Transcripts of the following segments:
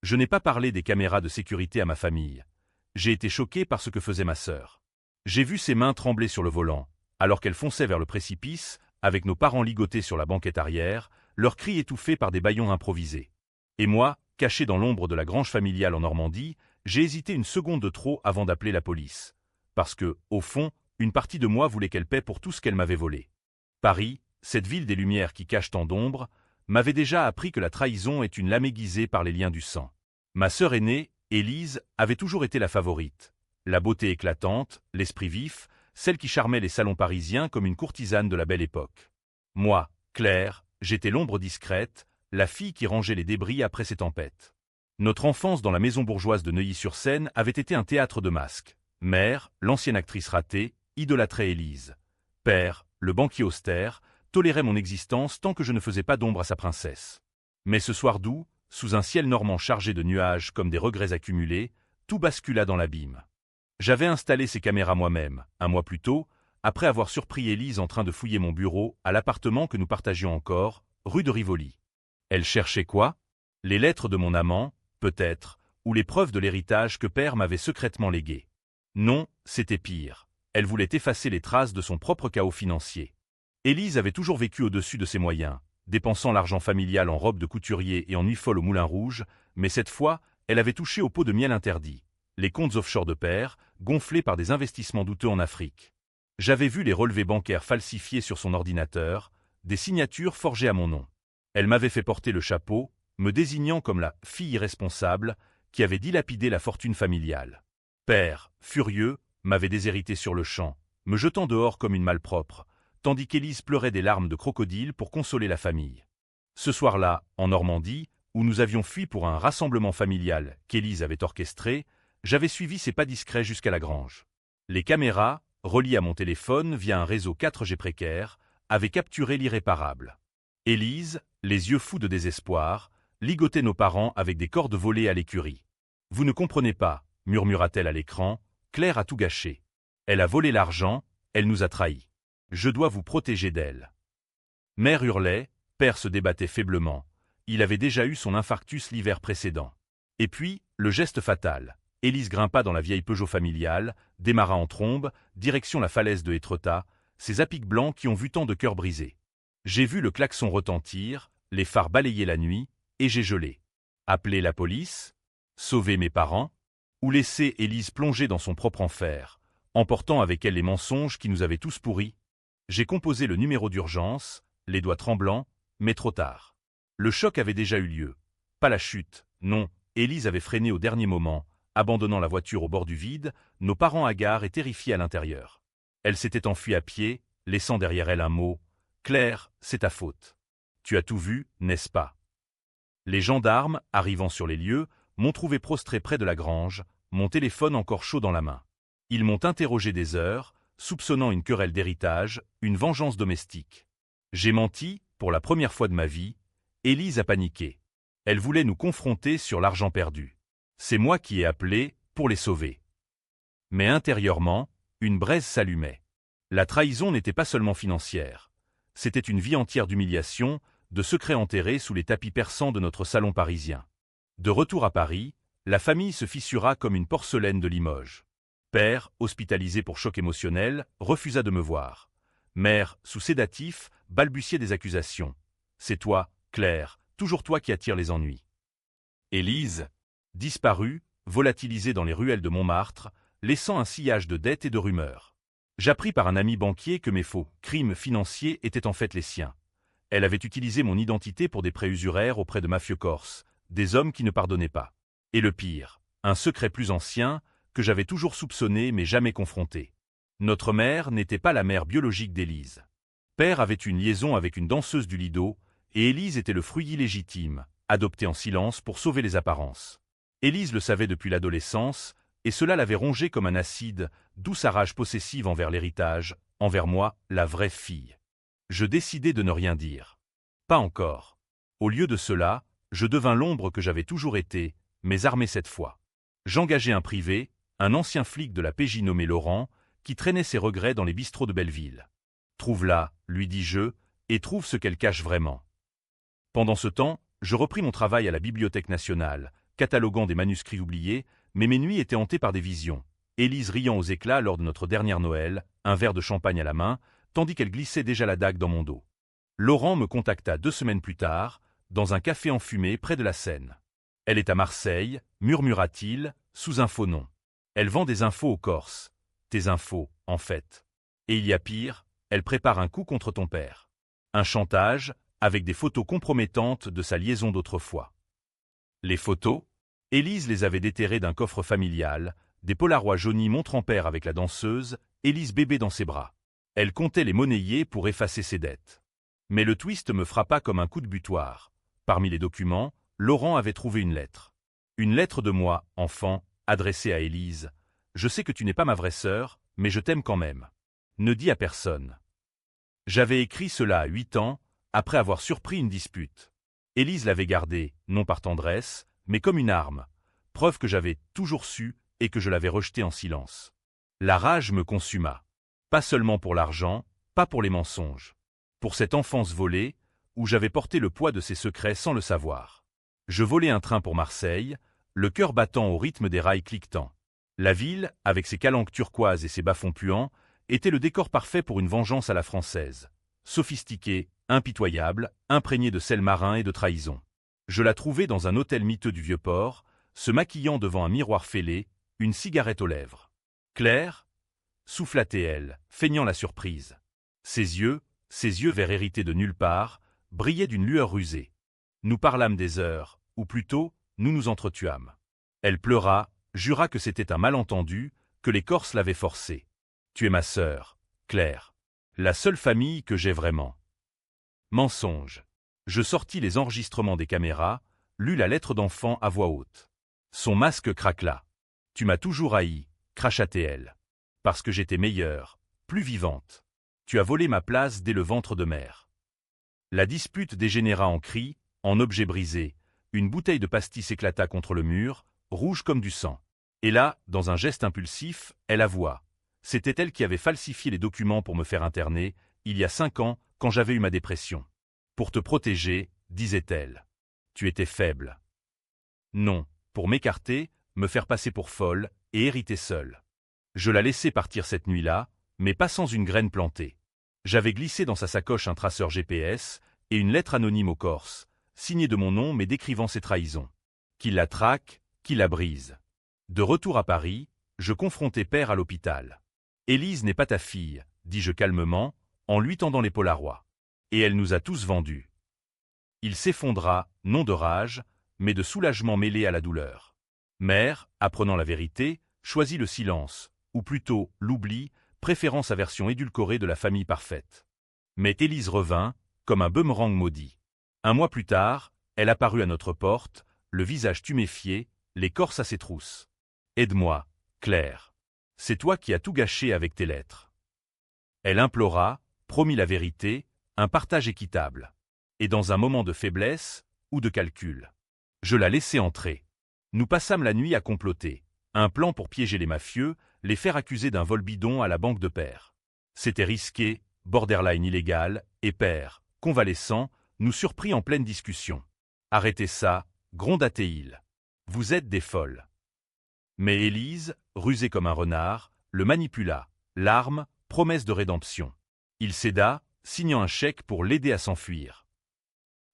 Je n'ai pas parlé des caméras de sécurité à ma famille. J'ai été choqué par ce que faisait ma sœur. J'ai vu ses mains trembler sur le volant, alors qu'elle fonçait vers le précipice, avec nos parents ligotés sur la banquette arrière, leurs cris étouffés par des bâillons improvisés. Et moi, caché dans l'ombre de la grange familiale en Normandie, j'ai hésité une seconde de trop avant d'appeler la police. Parce que, au fond, une partie de moi voulait qu'elle paie pour tout ce qu'elle m'avait volé. Paris, cette ville des lumières qui cache tant d'ombre, m'avait déjà appris que la trahison est une lame aiguisée par les liens du sang. Ma sœur aînée, Élise, avait toujours été la favorite. La beauté éclatante, l'esprit vif, celle qui charmait les salons parisiens comme une courtisane de la belle époque. Moi, Claire, j'étais l'ombre discrète, la fille qui rangeait les débris après ces tempêtes. Notre enfance dans la maison bourgeoise de Neuilly-sur-Seine avait été un théâtre de masques. Mère, l'ancienne actrice ratée, idolâtrait Élise. Père, le banquier austère, tolérait mon existence tant que je ne faisais pas d'ombre à sa princesse. Mais ce soir doux, sous un ciel normand chargé de nuages comme des regrets accumulés, tout bascula dans l'abîme. J'avais installé ces caméras moi-même, un mois plus tôt, après avoir surpris Élise en train de fouiller mon bureau à l'appartement que nous partagions encore, rue de Rivoli. Elle cherchait quoi? Les lettres de mon amant, peut-être, ou les preuves de l'héritage que père m'avait secrètement légué. Non, c'était pire. Elle voulait effacer les traces de son propre chaos financier. Élise avait toujours vécu au-dessus de ses moyens, dépensant l'argent familial en robes de couturier et en nuit folle au Moulin Rouge, mais cette fois, elle avait touché au pot de miel interdit, les comptes offshore de père, gonflés par des investissements douteux en Afrique. J'avais vu les relevés bancaires falsifiés sur son ordinateur, des signatures forgées à mon nom. Elle m'avait fait porter le chapeau, me désignant comme la fille irresponsable qui avait dilapidé la fortune familiale. Père, furieux, m'avait déshérité sur le champ, me jetant dehors comme une malpropre, tandis qu'Élise pleurait des larmes de crocodile pour consoler la famille. Ce soir-là, en Normandie, où nous avions fui pour un rassemblement familial qu'Élise avait orchestré, j'avais suivi ses pas discrets jusqu'à la grange. Les caméras, reliées à mon téléphone via un réseau 4G précaire, avaient capturé l'irréparable. Élise, les yeux fous de désespoir, ligotait nos parents avec des cordes volées à l'écurie. « Vous ne comprenez pas », murmura-t-elle à l'écran, « Claire a tout gâché. Elle a volé l'argent, elle nous a trahis. Je dois vous protéger d'elle. » Mère hurlait, père se débattait faiblement. Il avait déjà eu son infarctus l'hiver précédent. Et puis, le geste fatal. Élise grimpa dans la vieille Peugeot familiale, démarra en trombe, direction la falaise de Étretat, ces apics blancs qui ont vu tant de cœurs brisés. J'ai vu le klaxon retentir, les phares balayer la nuit, et j'ai gelé. Appeler la police? Sauver mes parents? Ou laisser Élise plonger dans son propre enfer, emportant avec elle les mensonges qui nous avaient tous pourris? J'ai composé le numéro d'urgence, les doigts tremblants, mais trop tard. Le choc avait déjà eu lieu. Pas la chute, non, Élise avait freiné au dernier moment, abandonnant la voiture au bord du vide, nos parents hagards et terrifiés à l'intérieur. Elle s'était enfuie à pied, laissant derrière elle un mot « Claire, c'est ta faute. Tu as tout vu, n'est-ce pas ?» Les gendarmes, arrivant sur les lieux, m'ont trouvé prostré près de la grange, mon téléphone encore chaud dans la main. Ils m'ont interrogé des heures, soupçonnant une querelle d'héritage, une vengeance domestique. J'ai menti, pour la première fois de ma vie. Élise a paniqué. Elle voulait nous confronter sur l'argent perdu. C'est moi qui ai appelé pour les sauver. Mais intérieurement, une braise s'allumait. La trahison n'était pas seulement financière. C'était une vie entière d'humiliation, de secrets enterrés sous les tapis persans de notre salon parisien. De retour à Paris, la famille se fissura comme une porcelaine de Limoges. Père, hospitalisé pour choc émotionnel, refusa de me voir. Mère, sous sédatif, balbutiait des accusations. « C'est toi, Claire, toujours toi qui attires les ennuis. » Élise, disparue, volatilisée dans les ruelles de Montmartre, laissant un sillage de dettes et de rumeurs. J'appris par un ami banquier que mes faux crimes financiers étaient en fait les siens. Elle avait utilisé mon identité pour des prêts usuraires auprès de mafieux corses, des hommes qui ne pardonnaient pas. Et le pire, un secret plus ancien, que j'avais toujours soupçonné mais jamais confronté. Notre mère n'était pas la mère biologique d'Élise. Père avait une liaison avec une danseuse du Lido, et Élise était le fruit illégitime, adopté en silence pour sauver les apparences. Élise le savait depuis l'adolescence, et cela l'avait rongé comme un acide, d'où sa rage possessive envers l'héritage, envers moi, la vraie fille. Je décidai de ne rien dire. Pas encore. Au lieu de cela, je devins l'ombre que j'avais toujours été, mais armé cette fois. J'engageai un privé, un ancien flic de la PJ nommé Laurent, qui traînait ses regrets dans les bistrots de Belleville. « Trouve-la, lui dis-je, et trouve ce qu'elle cache vraiment. » Pendant ce temps, je repris mon travail à la Bibliothèque nationale, cataloguant des manuscrits oubliés, mais mes nuits étaient hantées par des visions. Élise riant aux éclats lors de notre dernière Noël, un verre de champagne à la main, tandis qu'elle glissait déjà la dague dans mon dos. Laurent me contacta 2 semaines plus tard, dans un café enfumé près de la Seine. Elle est à Marseille, murmura-t-il, sous un faux nom. Elle vend des infos aux Corses. Tes infos, en fait. Et il y a pire, elle prépare un coup contre ton père. Un chantage, avec des photos compromettantes de sa liaison d'autrefois. Les photos? Élise les avait déterrées d'un coffre familial, des polaroids jaunis montrant père avec la danseuse, Élise bébé dans ses bras. Elle comptait les monnayer pour effacer ses dettes. Mais le twist me frappa comme un coup de butoir. Parmi les documents, Laurent avait trouvé une lettre. Une lettre de moi, enfant, adressée à Élise. Je sais que tu n'es pas ma vraie sœur, mais je t'aime quand même. Ne dis à personne. J'avais écrit cela à 8 ans, après avoir surpris une dispute. Élise l'avait gardée, non par tendresse, mais comme une arme, preuve que j'avais toujours su et que je l'avais rejetée en silence. La rage me consuma. Pas seulement pour l'argent, pas pour les mensonges. Pour cette enfance volée, où j'avais porté le poids de ses secrets sans le savoir. Je volais un train pour Marseille, le cœur battant au rythme des rails cliquetants. La ville, avec ses calanques turquoises et ses bas-fonds puants, était le décor parfait pour une vengeance à la française. Sophistiquée, impitoyable, imprégnée de sel marin et de trahison. Je la trouvais dans un hôtel miteux du Vieux-Port, se maquillant devant un miroir fêlé, une cigarette aux lèvres. Claire, souffla-t-elle, feignant la surprise. Ses yeux verts hérités de nulle part, brillaient d'une lueur rusée. Nous parlâmes des heures, ou plutôt, nous nous entretuâmes. Elle pleura, jura que c'était un malentendu, que les Corses l'avaient forcée. Tu es ma sœur, Claire. La seule famille que j'ai vraiment. Mensonge. Je sortis les enregistrements des caméras, lus la lettre d'enfant à voix haute. Son masque craquela. Tu m'as toujours haï, cracha-t-elle. Parce que j'étais meilleure, plus vivante. Tu as volé ma place dès le ventre de mère. La dispute dégénéra en cris, en objets brisés. Une bouteille de pastis éclata contre le mur, rouge comme du sang. Et là, dans un geste impulsif, elle avoua. C'était elle qui avait falsifié les documents pour me faire interner, il y a 5 ans, quand j'avais eu ma dépression. Pour te protéger, disait-elle. Tu étais faible. Non, pour m'écarter, me faire passer pour folle et hériter seule. Je la laissai partir cette nuit-là, mais pas sans une graine plantée. J'avais glissé dans sa sacoche un traceur GPS et une lettre anonyme aux Corses, signée de mon nom mais décrivant ses trahisons. Qu'il la traque, qu'il la brise. De retour à Paris, je confrontai père à l'hôpital. Élise n'est pas ta fille, dis-je calmement, en lui tendant les polaroids. Et elle nous a tous vendus. Il s'effondra, non de rage, mais de soulagement mêlé à la douleur. Mère, apprenant la vérité, choisit le silence, ou plutôt l'oubli, préférant sa version édulcorée de la famille parfaite. Mais Élise revint, comme un boomerang maudit. 1 mois plus tard, elle apparut à notre porte, le visage tuméfié, les Corses à ses trousses. Aide-moi, Claire. C'est toi qui as tout gâché avec tes lettres. Elle implora, promit la vérité, un partage équitable. Et dans un moment de faiblesse, ou de calcul. Je la laissai entrer. Nous passâmes la nuit à comploter. Un plan pour piéger les mafieux, les faire accuser d'un vol bidon à la banque de père. C'était risqué, borderline illégal, et père, convalescent, nous surprit en pleine discussion. Arrêtez ça, gronda-t-il. Vous êtes des folles. Mais Élise, rusée comme un renard, le manipula. Larmes, promesse de rédemption. Il céda, signant un chèque pour l'aider à s'enfuir.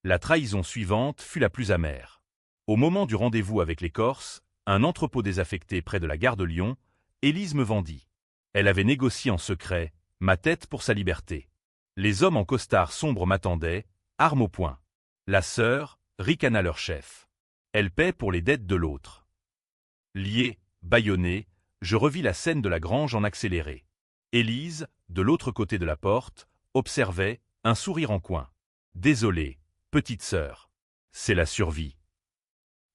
La trahison suivante fut la plus amère. Au moment du rendez-vous avec les Corses, un entrepôt désaffecté près de la gare de Lyon, Élise me vendit. Elle avait négocié en secret, ma tête pour sa liberté. Les hommes en costard sombre m'attendaient, armes au poing. La sœur, ricana leur chef. Elle paie pour les dettes de l'autre. Lié, bâillonné, je revis la scène de la grange en accéléré. Élise, de l'autre côté de la porte, observait, un sourire en coin. Désolé, petite sœur. C'est la survie.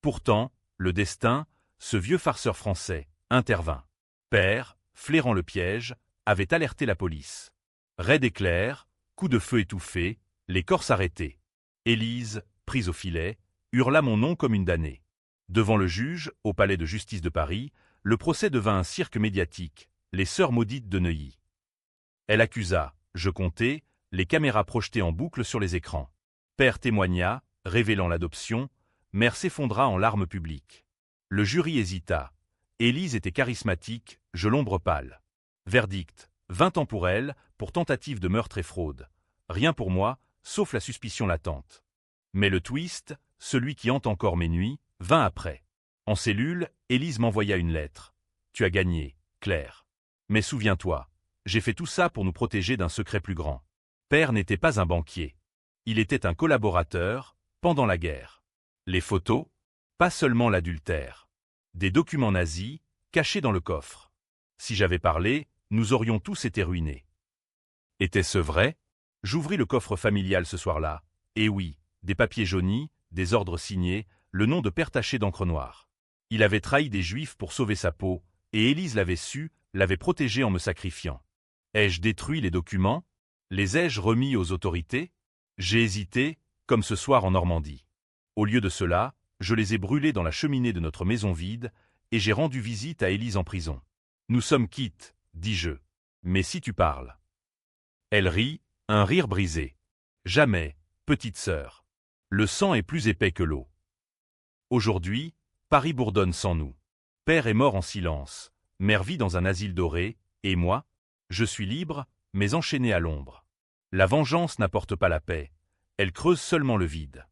Pourtant, le destin, ce vieux farceur français, intervint. Père, flairant le piège, avait alerté la police. Raid éclair, coup de feu étouffé, les Corses arrêtés. Élise, prise au filet, hurla mon nom comme une damnée. Devant le juge, au palais de justice de Paris, le procès devint un cirque médiatique, les sœurs maudites de Neuilly. Elle accusa, je comptais, les caméras projetées en boucle sur les écrans. Père témoigna, révélant l'adoption, Mère s'effondra en larmes publiques. Le jury hésita. Élise était charismatique, je l'ombre pâle. Verdict, 20 ans pour elle, pour tentative de meurtre et fraude. Rien pour moi, sauf la suspicion latente. Mais le twist, celui qui hante encore mes nuits, vint après. En cellule, Élise m'envoya une lettre. Tu as gagné, Claire. Mais souviens-toi, j'ai fait tout ça pour nous protéger d'un secret plus grand. Père n'était pas un banquier. Il était un collaborateur, pendant la guerre. Les photos, pas seulement l'adultère. Des documents nazis, cachés dans le coffre. Si j'avais parlé, nous aurions tous été ruinés. Était-ce vrai? J'ouvris le coffre familial ce soir-là. Et oui, des papiers jaunis, des ordres signés, le nom de père taché d'encre noire. Il avait trahi des Juifs pour sauver sa peau, et Élise l'avait su, l'avait protégé en me sacrifiant. Ai-je détruit les documents? Les ai-je remis aux autorités? J'ai hésité, comme ce soir en Normandie. Au lieu de cela, je les ai brûlés dans la cheminée de notre maison vide, et j'ai rendu visite à Élise en prison. Nous sommes quittes, dis-je. Mais si tu parles. Elle rit, un rire brisé. Jamais, petite sœur. Le sang est plus épais que l'eau. Aujourd'hui, Paris bourdonne sans nous. Père est mort en silence, mère vit dans un asile doré, et moi, je suis libre, mais enchaîné à l'ombre. La vengeance n'apporte pas la paix, elle creuse seulement le vide.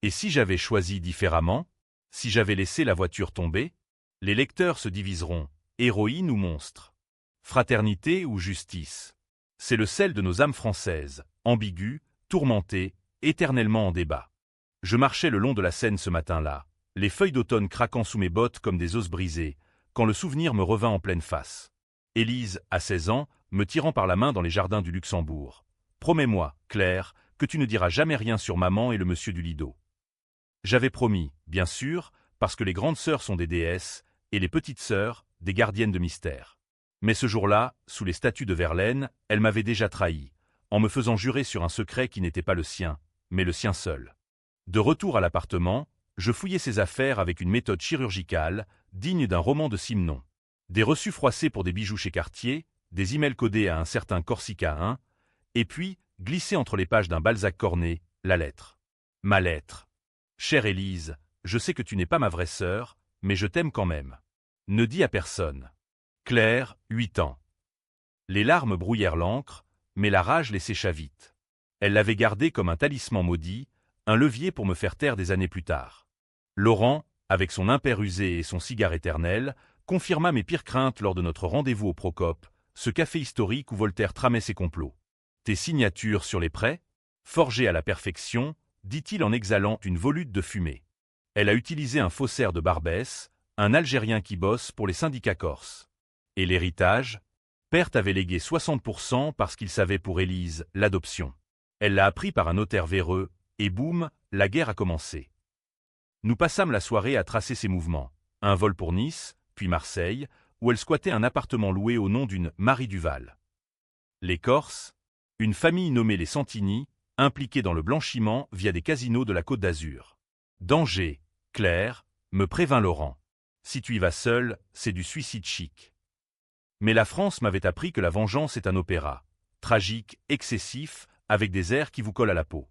Et si j'avais choisi différemment, si j'avais laissé la voiture tomber, les lecteurs se diviseront, héroïne ou monstre, fraternité ou justice. C'est le sel de nos âmes françaises, ambiguës, tourmentées, éternellement en débat. Je marchais le long de la Seine ce matin-là, les feuilles d'automne craquant sous mes bottes comme des os brisés, quand le souvenir me revint en pleine face. Élise, à 16 ans, me tirant par la main dans les jardins du Luxembourg. Promets-moi, Claire, que tu ne diras jamais rien sur maman et le monsieur du Lido. J'avais promis, bien sûr, parce que les grandes sœurs sont des déesses, et les petites sœurs, des gardiennes de mystère. Mais ce jour-là, sous les statues de Verlaine, elle m'avait déjà trahi, en me faisant jurer sur un secret qui n'était pas le sien, mais le sien seul. De retour à l'appartement, je fouillais ses affaires avec une méthode chirurgicale, digne d'un roman de Simenon. Des reçus froissés pour des bijoux chez Cartier, des emails codés à un certain Corsica 1, et puis, glissé entre les pages d'un Balzac corné, la lettre. Ma lettre. Chère Élise, je sais que tu n'es pas ma vraie sœur, mais je t'aime quand même. Ne dis à personne. Claire, 8 ans. Les larmes brouillèrent l'encre, mais la rage les sécha vite. Elle l'avait gardé comme un talisman maudit, un levier pour me faire taire des années plus tard. Laurent, avec son impair usé et son cigare éternel, confirma mes pires craintes lors de notre rendez-vous au Procope, ce café historique où Voltaire tramait ses complots. Tes signatures sur les prêts, forgées à la perfection, dit-il en exhalant une volute de fumée. Elle a utilisé un faussaire de Barbès, un Algérien qui bosse pour les syndicats corses. Et l'héritage? Père avait légué 60% parce qu'il savait pour Élise l'adoption. Elle l'a appris par un notaire véreux, et boum, la guerre a commencé. Nous passâmes la soirée à tracer ses mouvements. Un vol pour Nice, puis Marseille, où elle squattait un appartement loué au nom d'une Marie Duval. Les Corses, une famille nommée les Santini, impliquée dans le blanchiment via des casinos de la Côte d'Azur. Danger, Claire, me prévint Laurent. Si tu y vas seul, c'est du suicide chic. Mais la France m'avait appris que la vengeance est un opéra, tragique, excessif, avec des airs qui vous collent à la peau.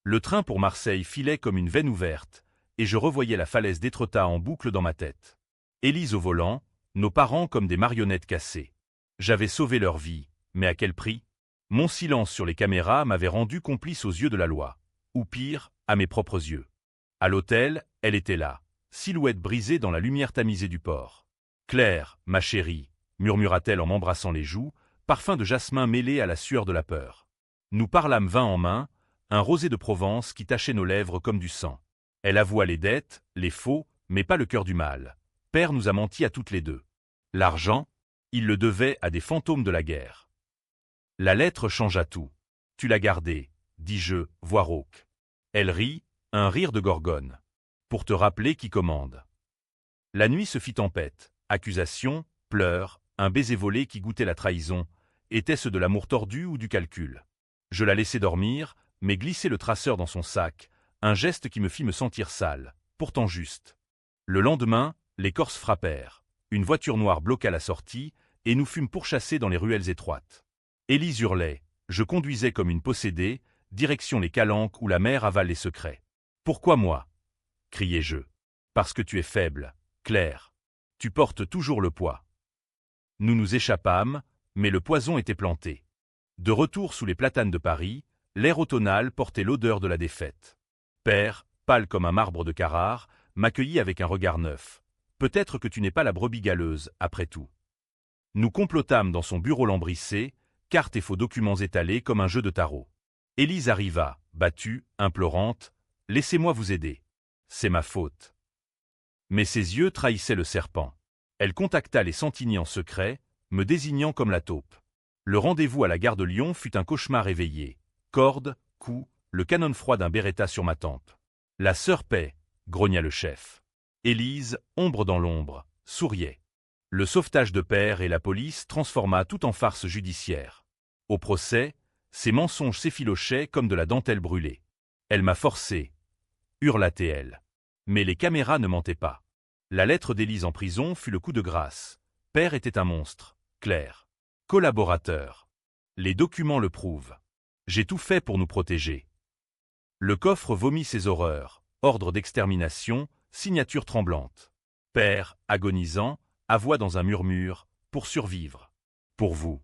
Le train pour Marseille filait comme une veine ouverte, et je revoyais la falaise d'Étretat en boucle dans ma tête. Élise au volant, nos parents comme des marionnettes cassées. J'avais sauvé leur vie, mais à quel prix? Mon silence sur les caméras m'avait rendu complice aux yeux de la loi, ou pire, à mes propres yeux. À l'hôtel, elle était là, silhouette brisée dans la lumière tamisée du port. « Claire, ma chérie », murmura-t-elle en m'embrassant les joues, parfum de jasmin mêlé à la sueur de la peur. Nous parlâmes vin en main, un rosé de Provence qui tachait nos lèvres comme du sang. Elle avoua les dettes, les faux, mais pas le cœur du mal. Père nous a menti à toutes les deux. L'argent, il le devait à des fantômes de la guerre. La lettre changea tout. Tu l'as gardée, dis-je, voix rauque. Elle rit, un rire de gorgone. Pour te rappeler qui commande. La nuit se fit tempête, accusations, pleurs, un baiser volé qui goûtait la trahison. Était-ce de l'amour tordu ou du calcul? Je la laissai dormir, mais glissai le traceur dans son sac, un geste qui me fit me sentir sale, pourtant juste. Le lendemain, les Corses frappèrent. Une voiture noire bloqua la sortie, et nous fûmes pourchassés dans les ruelles étroites. Élise hurlait, je conduisais comme une possédée, direction les calanques où la mer avale les secrets. Pourquoi moi? criai-je. Parce que tu es faible, Claire. Tu portes toujours le poids. Nous nous échappâmes, mais le poison était planté. De retour sous les platanes de Paris, l'air automnal portait l'odeur de la défaite. Père, pâle comme un marbre de Carrare, m'accueillit avec un regard neuf. Peut-être que tu n'es pas la brebis galeuse, après tout. Nous complotâmes dans son bureau lambrissé, cartes et faux documents étalés comme un jeu de tarot. Élise arriva, battue, implorante. « Laissez-moi vous aider. C'est ma faute. » Mais ses yeux trahissaient le serpent. Elle contacta les Santini en secret, me désignant comme la taupe. Le rendez-vous à la gare de Lyon fut un cauchemar éveillé. Corde, cou, le canon froid d'un Beretta sur ma tempe. « La sœur paie !» grogna le chef. Élise, ombre dans l'ombre, souriait. Le sauvetage de père et la police transforma tout en farce judiciaire. Au procès, ses mensonges s'effilochaient comme de la dentelle brûlée. Elle m'a forcé, hurla-t-elle. Mais les caméras ne mentaient pas. La lettre d'Élise en prison fut le coup de grâce. Père était un monstre, Claire. Collaborateur. Les documents le prouvent. J'ai tout fait pour nous protéger. Le coffre vomit ses horreurs. Ordre d'extermination, signature tremblante. Père, agonisant, avoua dans un murmure, pour survivre. Pour vous.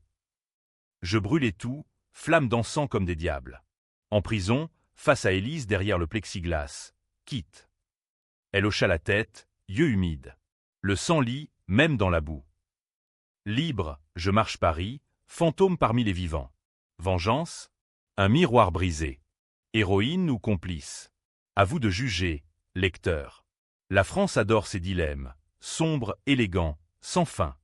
Je brûlais tout, flammes dansant comme des diables. En prison, face à Élise derrière le plexiglas. Quitte. Elle hocha la tête, yeux humides. Le sang lit, même dans la boue. Libre, je marche Paris, fantôme parmi les vivants. Vengeance? Un miroir brisé. Héroïne ou complice? À vous de juger, lecteur. La France adore ses dilemmes, sombres, élégants, sans fin.